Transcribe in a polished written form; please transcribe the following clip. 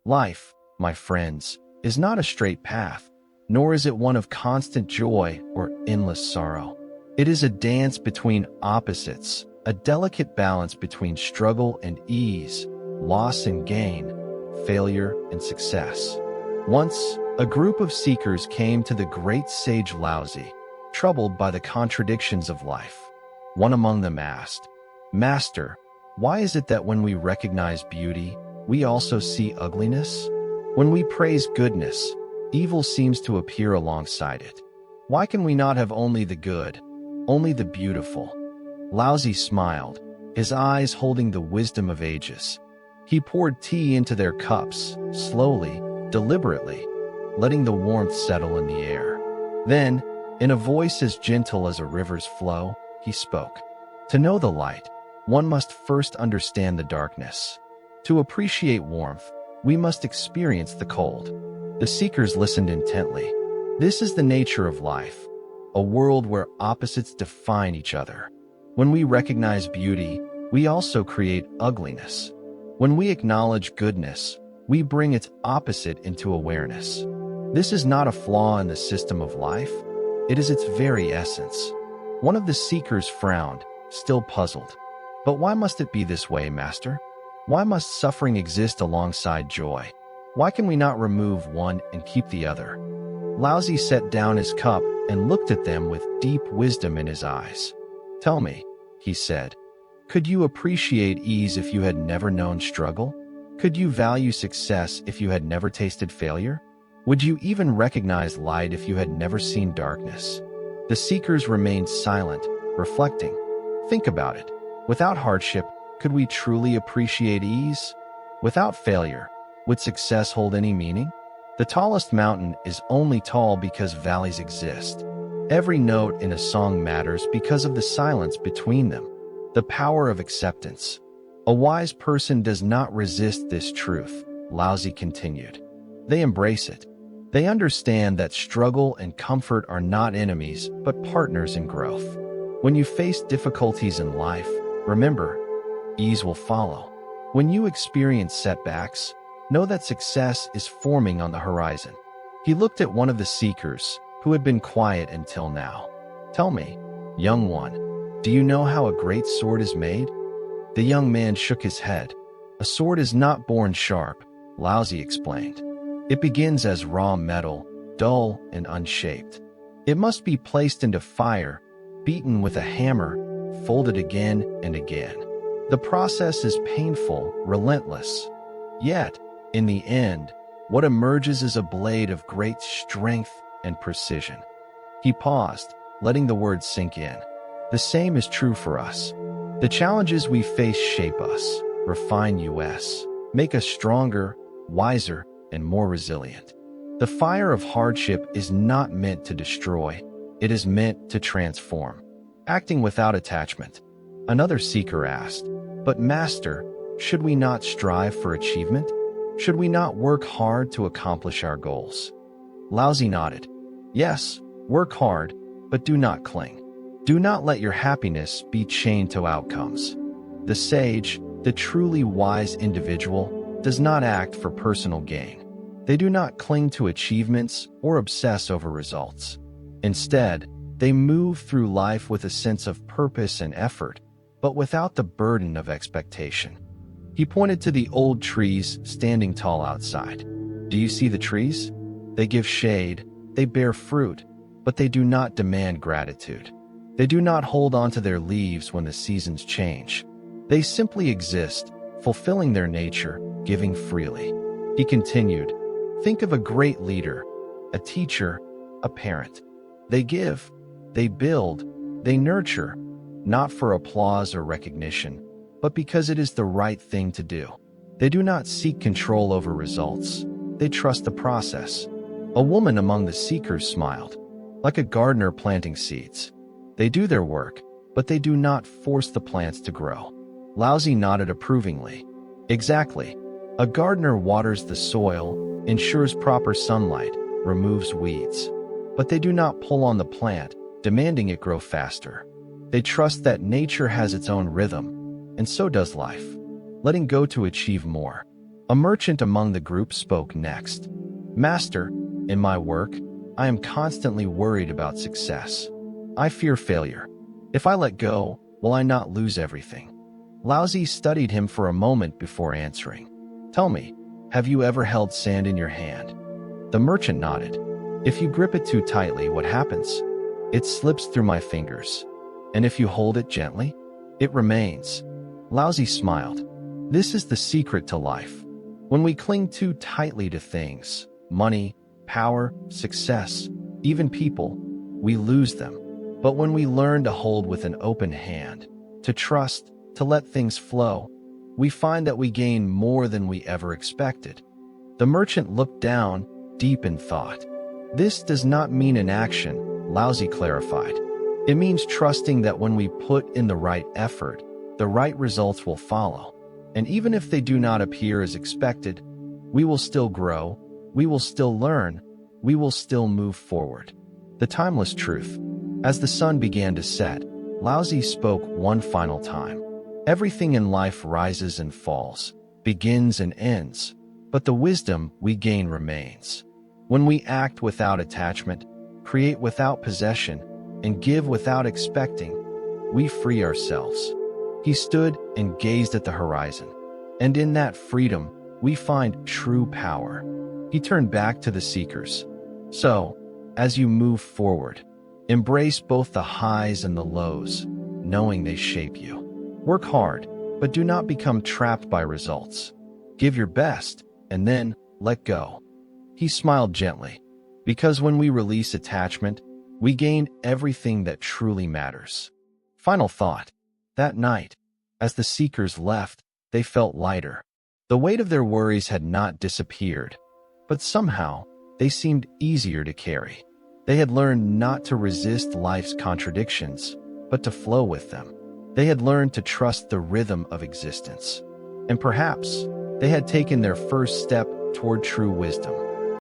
Life, my friends, is not a straight path, nor is it one of constant joy or endless sorrow. It is a dance between opposites, a delicate balance between struggle and ease, loss and gain, failure and success. Once, a group of seekers came to the great sage Laozi, troubled by the contradictions of life. One among them asked, "Master, why is it that when we recognize beauty, we also see ugliness? When we praise goodness, evil seems to appear alongside it. Why can we not have only the good, only the beautiful?" Laozi smiled, his eyes holding the wisdom of ages. He poured tea into their cups, slowly, deliberately, letting the warmth settle in the air. Then, in a voice as gentle as a river's flow, he spoke. To know the light, one must first understand the darkness. To appreciate warmth, we must experience the cold. The seekers listened intently. This is the nature of life, a world where opposites define each other. When we recognize beauty, we also create ugliness. When we acknowledge goodness, we bring its opposite into awareness. This is not a flaw in the system of life, it is its very essence. One of the seekers frowned, still puzzled. But why must it be this way, Master? Why must suffering exist alongside joy? Why can we not remove one and keep the other? Laozi set down his cup and looked at them with deep wisdom in his eyes. "Tell me," he said, "could you appreciate ease if you had never known struggle? Could you value success if you had never tasted failure? Would you even recognize light if you had never seen darkness?" The seekers remained silent, reflecting. Think about it. Without hardship, could we truly appreciate ease? Without failure, would success hold any meaning? The tallest mountain is only tall because valleys exist. Every note in a song matters because of the silence between them. The power of acceptance. A wise person does not resist this truth, Laozi continued. They embrace it. They understand that struggle and comfort are not enemies, but partners in growth. When you face difficulties in life, remember, ease will follow. When you experience setbacks, know that success is forming on the horizon. He looked at one of the seekers, who had been quiet until now. "Tell me, young one, do you know how a great sword is made?" The young man shook his head. "A sword is not born sharp," Laozi explained. "It begins as raw metal, dull and unshaped. It must be placed into fire, beaten with a hammer, folded again and again. The process is painful, relentless. Yet, in the end, what emerges is a blade of great strength and precision." He paused, letting the words sink in. The same is true for us. The challenges we face shape us, refine us, make us stronger, wiser, and more resilient. The fire of hardship is not meant to destroy, it is meant to transform. Acting without attachment. Another seeker asked, "But Master, should we not strive for achievement? Should we not work hard to accomplish our goals?" Laozi nodded. "Yes, work hard, but do not cling. Do not let your happiness be chained to outcomes." The sage, the truly wise individual, does not act for personal gain. They do not cling to achievements or obsess over results. Instead, they move through life with a sense of purpose and effort, but without the burden of expectation. He pointed to the old trees standing tall outside. "Do you see the trees? They give shade, they bear fruit, but they do not demand gratitude. They do not hold on to their leaves when the seasons change. They simply exist, fulfilling their nature, giving freely." He continued, "Think of a great leader, a teacher, a parent. They give, they build, they nurture, not for applause or recognition, but because it is the right thing to do. They do not seek control over results. They trust the process." A woman among the seekers smiled, like a gardener planting seeds. They do their work, but they do not force the plants to grow. Laozi nodded approvingly. Exactly. A gardener waters the soil, ensures proper sunlight, removes weeds. But they do not pull on the plant, demanding it grow faster. They trust that nature has its own rhythm, and so does life. Letting go to achieve more. A merchant among the group spoke next. Master, in my work, I am constantly worried about success. I fear failure. If I let go, will I not lose everything? Laozi studied him for a moment before answering. Tell me, have you ever held sand in your hand? The merchant nodded. If you grip it too tightly, what happens? It slips through my fingers. And if you hold it gently, it remains. Laozi smiled. This is the secret to life. When we cling too tightly to things, money, power, success, even people, we lose them. But when we learn to hold with an open hand, to trust, to let things flow, we find that we gain more than we ever expected. The merchant looked down, deep in thought. This does not mean inaction, Laozi clarified. It means trusting that when we put in the right effort, the right results will follow. And even if they do not appear as expected, we will still grow, we will still learn, we will still move forward. The timeless truth. As the sun began to set, Laozi spoke one final time. Everything in life rises and falls, begins and ends, but the wisdom we gain remains. When we act without attachment, create without possession, and give without expecting, we free ourselves. He stood and gazed at the horizon, and in that freedom, we find true power. He turned back to the seekers. So, as you move forward, embrace both the highs and the lows, knowing they shape you. Work hard, but do not become trapped by results. Give your best, and then let go. He smiled gently, because when we release attachment, we gain everything that truly matters. Final thought. That night, as the seekers left, they felt lighter. The weight of their worries had not disappeared, but somehow they seemed easier to carry. They had learned not to resist life's contradictions, but to flow with them. They had learned to trust the rhythm of existence. And perhaps they had taken their first step toward true wisdom.